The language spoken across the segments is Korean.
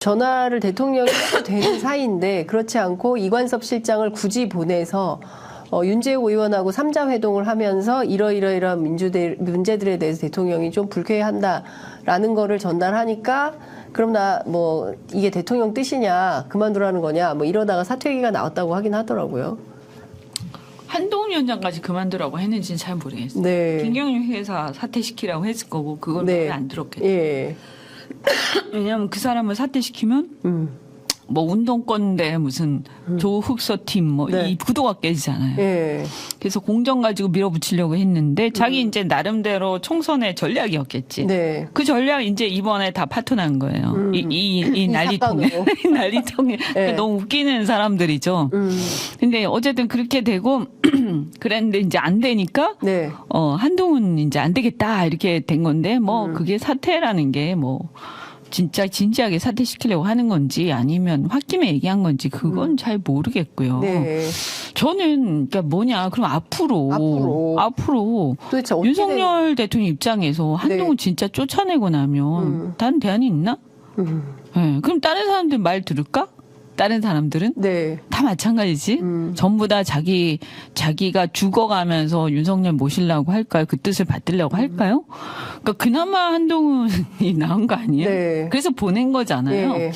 전화를 대통령이 해도 되는 사이인데 그렇지 않고 이관섭 실장을 굳이 보내서 윤재욱 의원하고 3자 회동을 하면서 이러이러이러한 문제들에 대해서 대통령이 좀 불쾌해한다라는 거를 전달하니까 그럼 나 뭐 이게 대통령 뜻이냐 그만두라는 거냐 뭐 이러다가 사퇴기가 나왔다고 하긴 하더라고요. 한동훈 위원장까지 그만두라고 했는지는 잘 모르겠어요. 네. 김경률 회사 사퇴시키라고 했을 거고 그걸 네. 마음에 안 들었겠죠. 예. 왜냐하면 그 사람을 사퇴시키면 뭐 운동권대 무슨 조흑서팀 뭐 네. 이 구도가 깨지잖아요. 예. 그래서 공정 가지고 밀어붙이려고 했는데 자기 이제 나름대로 총선의 전략이었겠지. 네. 그 전략 이제 이번에 다 파토난 거예요. 이 난리통에 사건으로. 이 난리통에 네. 너무 웃기는 사람들이죠. 근데 어쨌든 그렇게 되고 그랬는데 이제 안 되니까 네. 한동훈 이제 안 되겠다 이렇게 된 건데 뭐 그게 사퇴라는 게 뭐 진짜 진지하게 사퇴시키려고 하는 건지 아니면 홧김에 얘기한 건지 그건 잘 모르겠고요. 네. 저는 그러니까 뭐냐 그럼 앞으로 도대체 어떻게 윤석열 대통령 입장에서 한동훈 진짜 쫓아내고 나면 다른 대안이 있나? 네, 그럼 다른 사람들 말 들을까? 다른 사람들은 네. 다 마찬가지지. 전부 다 자기가 죽어가면서 윤석열 모시려고 할까요? 그 뜻을 받들려고 할까요? 그러니까 그나마 한동훈이 나온 거 아니에요? 네. 그래서 보낸 거잖아요. 예.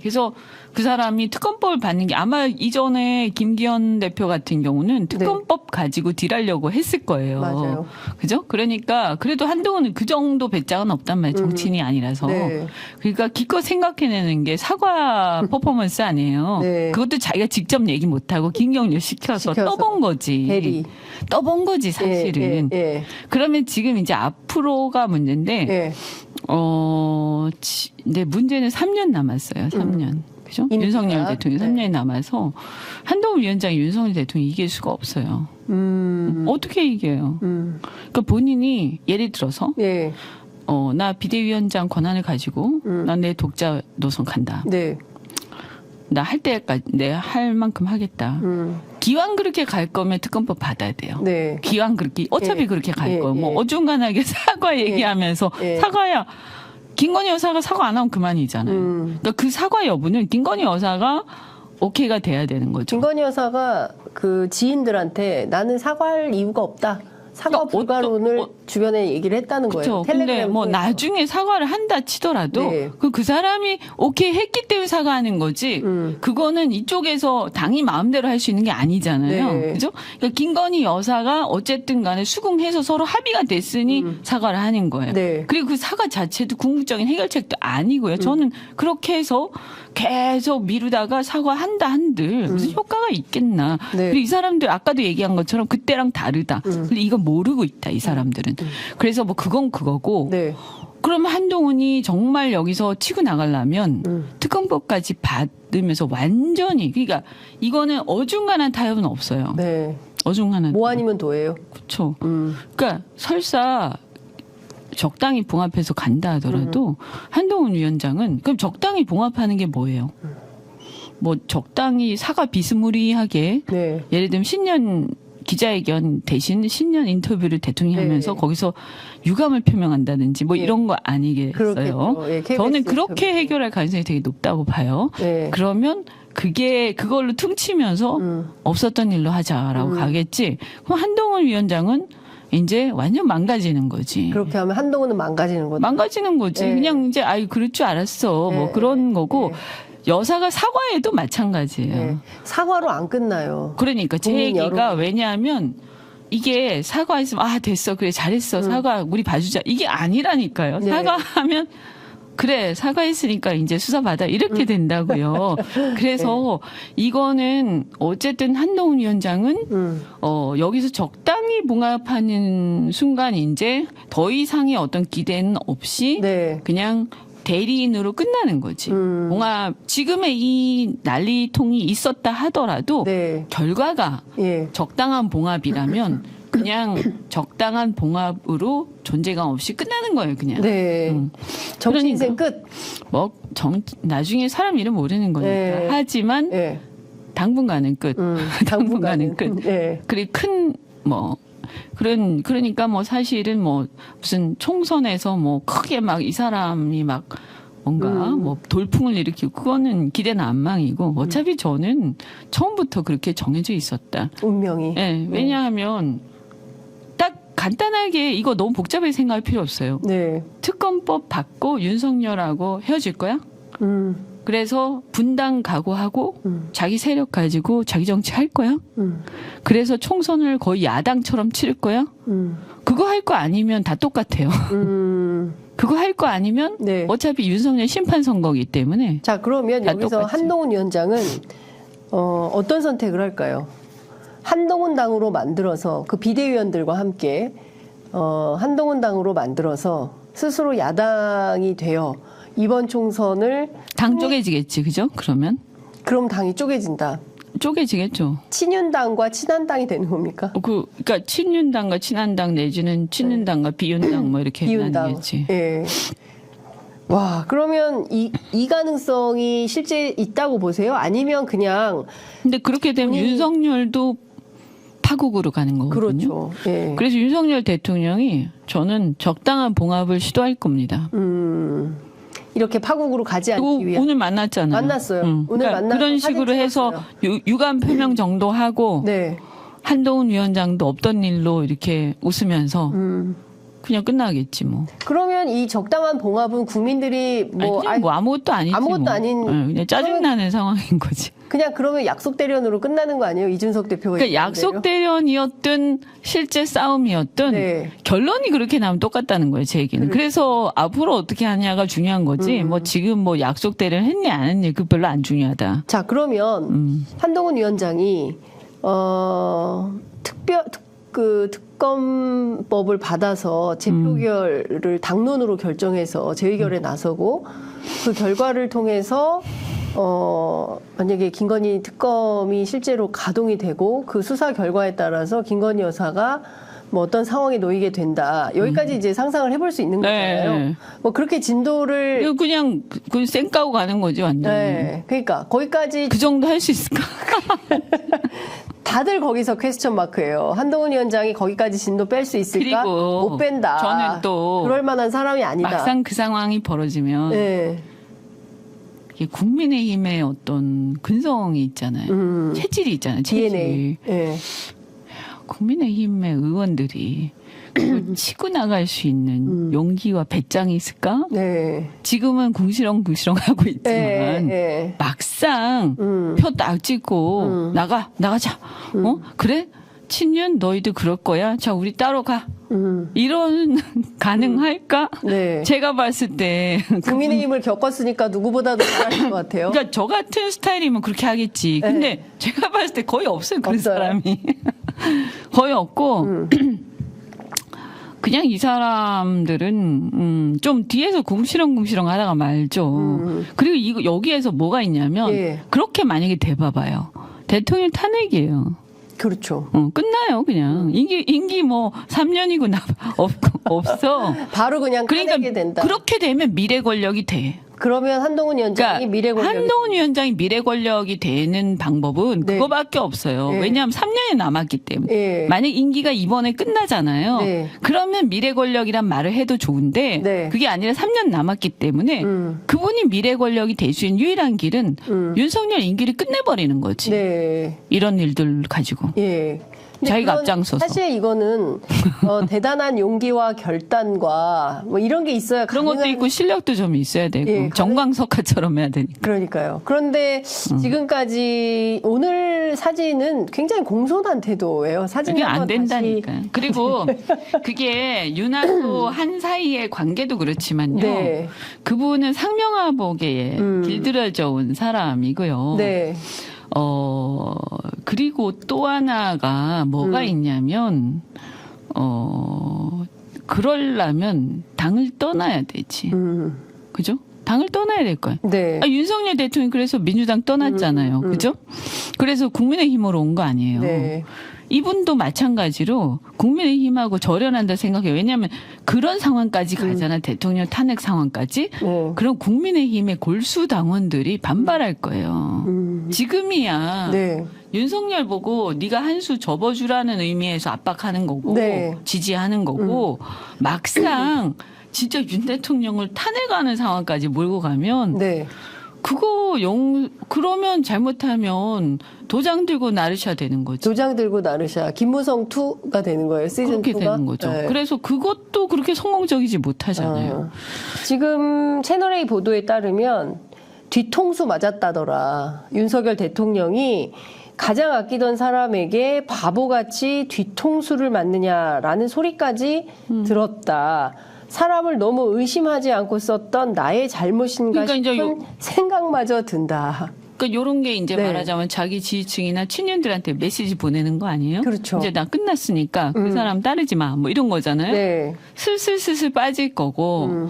그래서 그 사람이 특검법을 받는 게 아마 이전에 김기현 대표 같은 경우는 특검법 가지고 딜하려고 했을 거예요. 맞아요. 그죠? 그러니까 그래도 한동훈은 그 정도 배짱은 없단 말이에요. 정치인이 아니라서. 네. 그러니까 기껏 생각해내는 게 사과 퍼포먼스 아니에요. 네. 그것도 자기가 직접 얘기 못하고 김경률 시켜서 떠본 거지. 대리. 떠본 거지 사실은. 예. 예. 그러면 지금 이제 앞으로가 문제인데 예. 근데 문제는 3년 남았어요. 3년. 그죠? 임기가? 윤석열 대통령이 3년이 남아서 한동훈 위원장이 윤석열 대통령이 이길 수가 없어요. 어떻게 이겨요? 그러니까 본인이 예를 들어서 예. 나 비대위원장 권한을 가지고 나 내 독자 노선 간다. 네. 나 할 때까지 내 할 만큼 하겠다. 기왕 그렇게 갈 거면 특검법 받아야 돼요. 네. 기왕 그렇게 어차피 예. 그렇게 갈 예. 거. 뭐 예. 어중간하게 사과 얘기하면서 예. 사과야. 김건희 여사가 사과 안 하면 그만이잖아요. 그러니까 그 사과 여부는 김건희 여사가 오케이가 돼야 되는 거죠. 김건희 여사가 그 지인들한테 나는 사과할 이유가 없다. 사과 그러니까 불가론을 주변에 얘기를 했다는 거예요. 그렇죠. 근데 텔레그램 뭐 통해서. 나중에 사과를 한다 치더라도 네. 그 사람이 오케이 했기 때문에 사과하는 거지. 그거는 이쪽에서 당이 마음대로 할 수 있는 게 아니잖아요. 네. 그죠? 그러니까 김건희 여사가 어쨌든 간에 수긍해서 서로 합의가 됐으니 사과를 하는 거예요. 네. 그리고 그 사과 자체도 궁극적인 해결책도 아니고요. 저는 그렇게 해서 계속 미루다가 사과한다 한들 무슨 효과가 있겠나. 네. 그리고 이 사람들 아까도 얘기한 것처럼 그때랑 다르다. 근데 이거 모르고 있다. 이 사람들은. 그래서 뭐 그건 그거고. 네. 그럼 한동훈이 정말 여기서 치고 나가려면 특검법까지 받으면서 완전히 그러니까 이거는 어중간한 타협은 없어요. 네. 어중간한. 뭐 아니면 도예요. 그렇죠. 그러니까 설사 적당히 봉합해서 간다 하더라도 한동훈 위원장은 그럼 적당히 봉합하는 게 뭐예요? 뭐 적당히 사과 비스무리하게 네. 예를 들면 신년 기자회견 대신 신년 인터뷰를 대통령이 하면서 네. 거기서 유감을 표명한다든지 뭐 예. 이런 거 아니겠어요. 그렇겠죠. 예, KBS 저는 그렇게 인터뷰. 해결할 가능성이 되게 높다고 봐요. 네. 그러면 그걸로 퉁치면서 없었던 일로 하자라고 가겠지. 그럼 한동훈 위원장은 이제 완전 망가지는 거지. 그렇게 하면 한동훈은 망가지는 거다. 망가지는 거지. 네. 그냥 이제 아이 그럴 줄 알았어. 뭐 네. 그런 거고 네. 여사가 사과해도 마찬가지예요. 네. 사과로 안 끝나요. 그러니까 제 국민 얘기가 여론. 왜냐하면 이게 사과했으면 아 됐어 그래 잘했어 사과 우리 봐주자 이게 아니라니까요. 네. 사과하면 그래 사과했으니까 이제 수사 받아 이렇게 된다고요. 그래서 이거는 어쨌든 한동훈 위원장은 여기서 적당히 봉합하는 순간 이제 더 이상의 어떤 기대는 없이 네. 그냥 대리인으로 끝나는 거지. 봉합 지금의 이 난리통이 있었다 하더라도 네. 결과가 예. 적당한 봉합이라면 그냥 적당한 봉합으로 존재감 없이 끝나는 거예요, 그냥. 네. 정치 인생 그러니까. 끝. 뭐 나중에 사람 이름 모르는 거니까. 네. 하지만 예. 당분간은 끝. 당분간은 끝. 예. 그리고 그러니까 뭐 사실은 뭐 무슨 총선에서 뭐 크게 막 이 사람이 막 뭔가 뭐 돌풍을 일으키고 그거는 기대는 안망이고 어차피 저는 처음부터 그렇게 정해져 있었다. 운명이. 네, 왜냐하면 딱 간단하게 이거 너무 복잡하게 생각할 필요 없어요. 네. 특검법 받고 윤석열하고 헤어질 거야? 그래서 분당 각오하고 자기 세력 가지고 자기 정치 할 거야? 그래서 총선을 거의 야당처럼 치를 거야? 그거 할 거 아니면 다 똑같아요. 그거 할 거 아니면 네. 어차피 윤석열 심판 선거이기 때문에 자, 그러면 다 여기서 똑같지. 한동훈 위원장은 어떤 선택을 할까요? 한동훈 당으로 만들어서 그 비대위원들과 함께 한동훈 당으로 만들어서 스스로 야당이 되어 이번 총선을 당 쪼개지겠지, 그죠? 그러면 그럼 당이 쪼개진다. 쪼개지겠죠. 친윤당과 친한당이 되는 겁니까? 그러니까 친윤당과 친한당 내지는 친윤당과 비윤당 뭐 이렇게 비윤당. 나뉘겠지. 예. 와, 그러면 이 가능성이 실제 있다고 보세요? 아니면 그냥 근데 그렇게 되면 본인이- 윤석열도 파국으로 가는 거거든요. 그렇죠. 예. 그래서 윤석열 대통령이 저는 적당한 봉합을 시도할 겁니다. 이렇게 파국으로 가지 그리고 않기 위한 오늘 만났잖아요. 만났어요. 오늘 그러니까 만나서 그런 사진 식으로 해서 유감 표명 정도 하고 네. 한동훈 위원장도 없던 일로 이렇게 웃으면서 그냥 끝나겠지 뭐. 그러면 이 적당한 봉합은 국민들이 뭐, 그냥 뭐 아무것도 아니지 아무것도 뭐. 아닌- 그냥 짜증나는 상황인 거지. 그냥 그러면 약속 대련으로 끝나는 거 아니에요? 이준석 대표가 그러니까 약속 대련이었든 실제 싸움이었든 네. 결론이 그렇게 나면 똑같다는 거예요, 제 얘기는. 그래서 앞으로 어떻게 하냐가 중요한 거지. 뭐 지금 뭐 약속 대련 했니 안 했니 그 별로 안 중요하다. 자, 그러면 한동훈 위원장이 특검법을 받아서 재표결을 당론으로 결정해서 재의결에 나서고 그 결과를 통해서 만약에 김건희 특검이 실제로 가동이 되고 그 수사 결과에 따라서 김건희 여사가 뭐 어떤 상황에 놓이게 된다. 여기까지 이제 상상을 해볼 수 있는 거잖아요. 네. 뭐 그렇게 진도를 이거 그냥 그 쌩까고 가는 거지 완전. 네. 그러니까 거기까지 그 정도 할 수 있을까? 다들 거기서 퀘스천 마크예요. 한동훈 위원장이 거기까지 진도 뺄 수 있을까? 그리고 못 뺀다. 저는 또 그럴 만한 사람이 아니다. 막상 그 상황이 벌어지면 네. 이게 국민의힘의 어떤 근성이 있잖아요. 체질이 있잖아요. 체질. DNA. 네. 국민의힘의 의원들이 그걸 치고 나갈 수 있는 용기와 배짱이 있을까? 네. 지금은 궁시렁궁시렁 하고 있지만 네. 네. 막상 표 딱 찍고 나가자. 그래? 친윤 너희들 그럴 거야. 자 우리 따로 가. 이런 가능할까? 네. 제가 봤을 때 국민의힘을 겪었으니까 누구보다도 잘할 것 같아요. 그러니까 저 같은 스타일이면 그렇게 하겠지. 근데 제가 봤을 때 거의 없어요. 그런 없어요. 사람이. 거의 없고 그냥 이 사람들은 좀 뒤에서 궁시렁궁시렁 하다가 말죠. 그리고 이거 여기에서 뭐가 있냐면 예. 그렇게 만약에 돼봐봐요. 대통령 탄핵이에요. 그렇죠. 끝나요 그냥. 임기 뭐 3년이고 없어. 바로 그냥 그러니까 까내게 된다. 그렇게 되면 미래 권력이 돼. 그러면 한동훈 위원장이 그러니까 미래 권력이 한동훈 위원장이 미래 권력이 되는 방법은 네. 그거밖에 없어요. 네. 왜냐하면 3년이 남았기 때문에. 예. 만약 임기가 이번에 끝나잖아요. 네. 그러면 미래 권력이란 말을 해도 좋은데 네. 그게 아니라 3년 남았기 때문에 그분이 미래 권력이 될 수 있는 유일한 길은 윤석열 임기를 끝내버리는 거지. 네. 이런 일들 가지고. 예. 근데 자기가 그건 앞장서서. 사실 이거는 대단한 용기와 결단과 뭐 이런 게 있어야 그런 것도 가능한- 있고 실력도 좀 있어야 되고 예, 정광석화처럼 해야 되니까. 그러니까요. 그런데 지금까지 오늘 사진은 굉장히 공손한 태도예요. 사진이 그게 안 한번 된다니까. 그리고 그게 윤하고 한 사이의 관계도 그렇지만요. 네. 그분은 상명하복에 길들여져 온 사람이고요. 네. 그리고 또 하나가 뭐가 있냐면, 그러려면 당을 떠나야 되지. 그죠? 당을 떠나야 될 거야. 네. 윤석열 대통령이 그래서 민주당 떠났잖아요. 그죠? 그래서 국민의힘으로 온 거 아니에요. 네. 이분도 마찬가지로 국민의힘하고 절연한다 생각해요. 왜냐하면 그런 상황까지 가잖아. 대통령 탄핵 상황까지. 네. 그럼 국민의힘의 골수 당원들이 반발할 거예요. 지금이야. 네. 윤석열 보고 네가 한 수 접어주라는 의미에서 압박하는 거고 네. 지지하는 거고 막상 진짜 윤 대통령을 탄핵하는 상황까지 몰고 가면 네. 그러면 잘못하면 도장 들고 나르셔야 되는 거죠. 도장 들고 나르샤 김무성 2가 되는 거예요. 시즌 2가. 그렇게 되는 거죠. 네. 그래서 그것도 그렇게 성공적이지 못하잖아요. 지금 채널A 보도에 따르면 뒤통수 맞았다더라. 윤석열 대통령이 가장 아끼던 사람에게 바보같이 뒤통수를 맞느냐라는 소리까지 들었다. 사람을 너무 의심하지 않고 썼던 나의 잘못인가 그러니까 이제 싶은 생각마저 든다. 그러니까 이런 게 이제 네. 말하자면 자기 지지층이나 친윤들한테 메시지 보내는 거 아니에요? 그렇죠. 이제 나 끝났으니까 그 사람 따르지 마. 뭐 이런 거잖아요. 네. 슬슬 빠질 거고.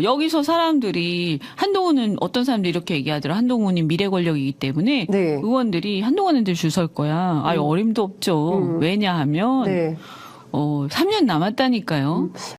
여기서 사람들이 한동훈은 어떤 사람들이 이렇게 얘기하더라. 한동훈이 미래 권력이기 때문에 네. 의원들이 한동훈한테 줄 설 거야. 아유 어림도 없죠. 왜냐하면 네. 3년 남았다니까요.